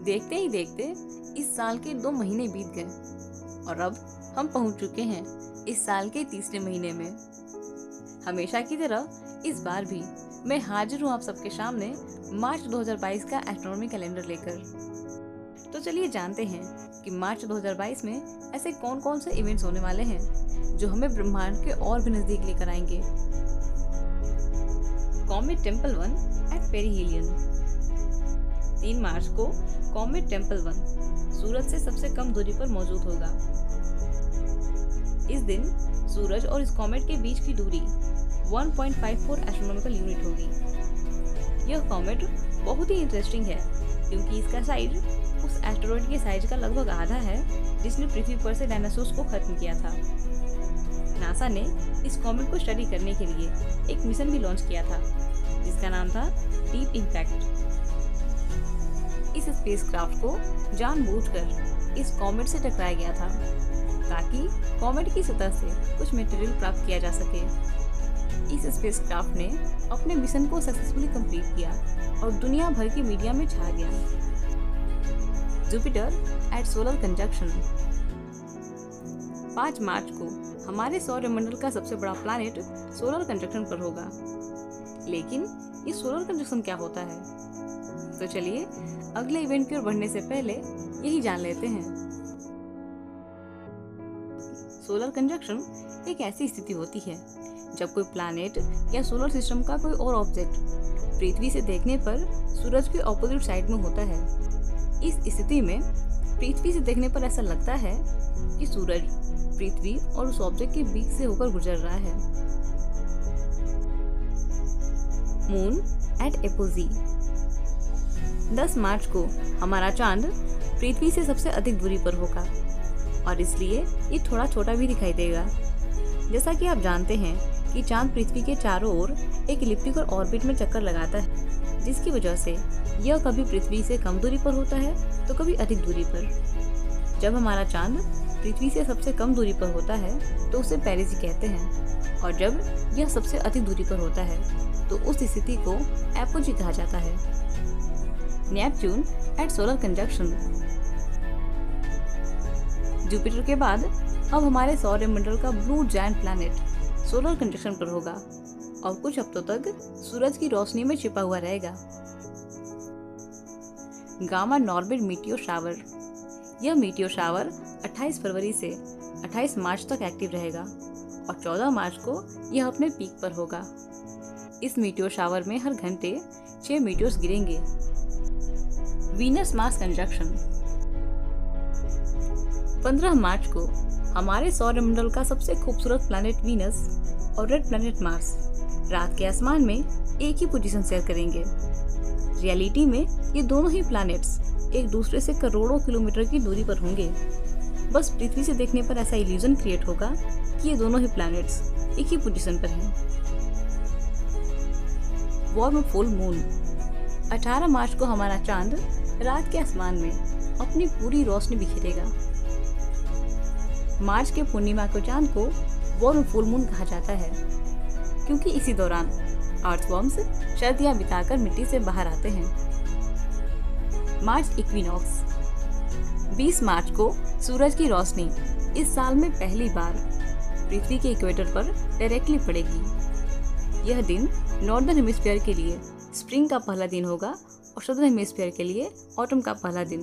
देखते ही देखते इस साल के 2 महीने बीत गए और अब हम पहुंच चुके हैं इस साल के तीसरे महीने में। हमेशा की तरह इस बार भी मैं हाजिर हूँ आप सबके सामने मार्च 2022 का एस्ट्रोनॉमी कैलेंडर लेकर। तो चलिए जानते हैं कि मार्च 2022 में ऐसे कौन कौन से इवेंट्स होने वाले हैं जो हमें ब्रह्मांड के और भी नजदीक लेकर आएंगे। Comet Tempel 1 at perihelion. 3 मार्च को कॉमेट टेम्पल 1 सूरज से सबसे कम दूरी पर मौजूद होगा। इस दिन सूरज और इस कॉमेट के बीच की दूरी 1.54 एस्ट्रोनॉमिकल यूनिट होगी। यह कॉमेट बहुत ही इंटरेस्टिंग है क्योंकि इसका साइज उस एस्टेरॉयड के साइज का लगभग आधा है जिसने पृथ्वी पर से डायनासोर्स को खत्म किया था। नासा ने इस कॉमेट को स्टडी करने के लिए एक मिशन भी लॉन्च किया था जिसका नाम था डीप इम्पैक्ट। इस स्पेसक्राफ्ट को जानबूझकर इस कॉमेट से टकराया गया था ताकि कॉमेट की सतह से कुछ मटेरियल प्राप्त किया जा सके। इस स्पेसक्राफ्ट ने अपने मिशन को सक्सेसफुली कंप्लीट किया और दुनिया भर की मीडिया में छा गया। Jupiter at solar conjunction. 5 मार्च को हमारे सौरमंडल का सबसे बड़ा प्लैनेट सोलर कंजंक्शन पर होगा। लेकिन ये सोलर कंजंक्शन क्या होता है? तो चलिए अगले इवेंट की ओर बढ़ने से पहले यही जान लेते हैं। सोलर कंजंक्शन एक ऐसी स्थिति होती है जब कोई प्लैनेट या सोलर सिस्टम का कोई और ऑब्जेक्ट पृथ्वी से देखने पर सूरज के ऑपोजिट साइड में होता है। इस स्थिति में पृथ्वी से देखने पर ऐसा लगता है कि सूरज पृथ्वी और उस ऑब्जेक्ट के बीच से होकर गुजर रहा है। Moon eight apogee. 10 मार्च को हमारा चांद पृथ्वी से सबसे अधिक दूरी पर होगा और इसलिए ये थोड़ा छोटा भी दिखाई देगा। जैसा कि आप जानते हैं कि चांद पृथ्वी के चारों ओर एक इलिप्टिकल ऑर्बिट में चक्कर लगाता है जिसकी वजह से यह कभी पृथ्वी से कम दूरी पर होता है तो कभी अधिक दूरी पर। जब हमारा चांद पृथ्वी से सबसे कम दूरी पर होता है तो उसे पेरिजी कहते हैं और जब यह सबसे अधिक दूरी पर होता है तो उस स्थिति को एपोजी कहा जाता है। Neptune at solar conjunction. Jupiter के बाद अब हमारे सौरमंडल का blue giant planet solar conjunction पर होगा और कुछ हफ्तों तक सूरज की रोशनी में छिपा हुआ रहेगा। Gamma Normid meteor shower. यह मीटियोर शावर 28 फरवरी से 28 मार्च तक एक्टिव रहेगा और 14 मार्च को यह अपने पीक पर होगा। इस मीटियोर शावर में हर घंटे 6 मीटियोर्स गिरेंगे। Venus Mars conjunction. 15 मार्च को हमारे सौरमंडल का सबसे खूबसूरत प्लैनेट वीनस और रेड प्लैनेट मार्स रात के आसमान में एक ही पोजीशन शेयर करेंगे। रियलिटी में ये दोनों ही प्लैनेट्स एक दूसरे से करोड़ों किलोमीटर की दूरी पर होंगे। बस पृथ्वी से देखने पर ऐसा इल्यूजन क्रिएट होगा कि ये दोनों ही प्लैनेट्स एक ही पोजीशन पर हैं। Warm full moon. 18 मार्च को हमारा चांद रात के आसमान में अपनी पूरी रोशनी बिखेरेगा। मार्च के पूर्णिमा को चांद को वार्म फुल मून कहा जाता है क्योंकि इसी दौरान अर्थवर्म्स सर्दियां बिताकर मिट्टी से बाहर आते हैं। मार्च इक्विनॉक्स। 20 मार्च को सूरज की रोशनी इस साल में पहली बार पृथ्वी के इक्वेटर पर डायरेक्टली पड़ेगी। यह दिन नॉर्दर्न हेमिस्फीयर के लिए स्प्रिंग का पहला दिन होगा और सदर्न हेमिस्फीयर के लिए ऑटम का पहला दिन।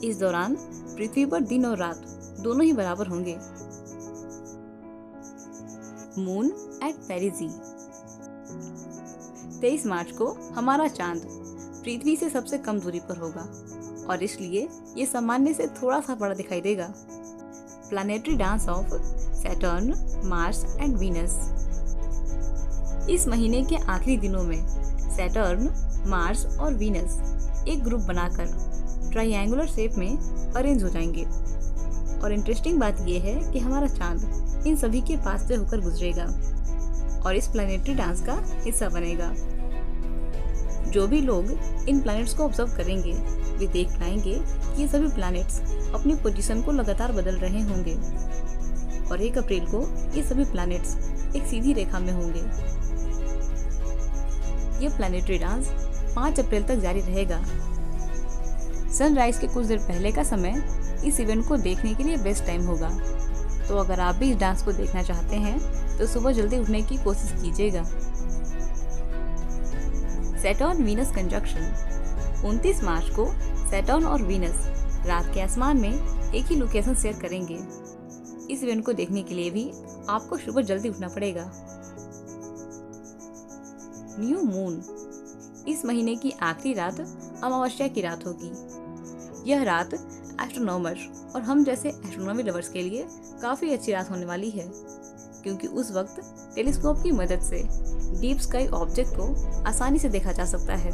इस दौरान पृथ्वी पर दिन और रात दोनों ही बराबर होंगे। Moon eight पेरिजी। 23 मार्च को हमारा चांद पृथ्वी से सबसे कम दूरी पर होगा और इसलिए ये सामान्य से थोड़ा सा बड़ा दिखाई देगा। Planetary dance of Saturn, Mars and Venus. इस महीने के आखिरी दिनों में सैटर्न, मार्स और वीनस एक ग्रुप बनाकर ट्रायंगुलर शेप में अरेंज हो जाएंगे और इंटरेस्टिंग बात यह है कि हमारा चांद इन सभी के पास से होकर गुजरेगा और इस प्लैनेटरी डांस का हिस्सा बनेगा। जो भी लोग इन प्लैनेट्स को ऑब्जर्व करेंगे वे देख पाएंगे कि ये सभी प्लैनेट्स अपनी पोजीशन को लगातार बदल रहे होंगे और 1 अप्रैल को ये सभी प्लैनेट्स एक सीधी रेखा में होंगे। ये प्लैनेटरी डांस 5 अप्रैल तक जारी रहेगा। सनराइज के कुछ देर पहले का समय इस इवेंट को देखने के लिए बेस्ट टाइम होगा। तो अगर आप भी इस डांस को देखना चाहते हैं तो सुबह जल्दी उठने की कोशिश कीजिएगा। Saturn Venus conjunction. 29 मार्च को सैटर्न और वीनस रात के आसमान में एक ही लोकेशन शेयर करेंगे। इस इवेंट को देखने के लिए भी आपको सुबह जल्दी उठना पड़ेगा। New moon. इस महीने की आखिरी रात अमावस्या की रात होगी। यह रात एस्ट्रोनॉमर्स और हम जैसे एस्ट्रोनॉमी लवर्स के लिए काफ़ी अच्छी रात होने वाली है, क्योंकि उस वक्त टेलीस्कोप की मदद से डीप स्काई ऑब्जेक्ट को आसानी से देखा जा सकता है।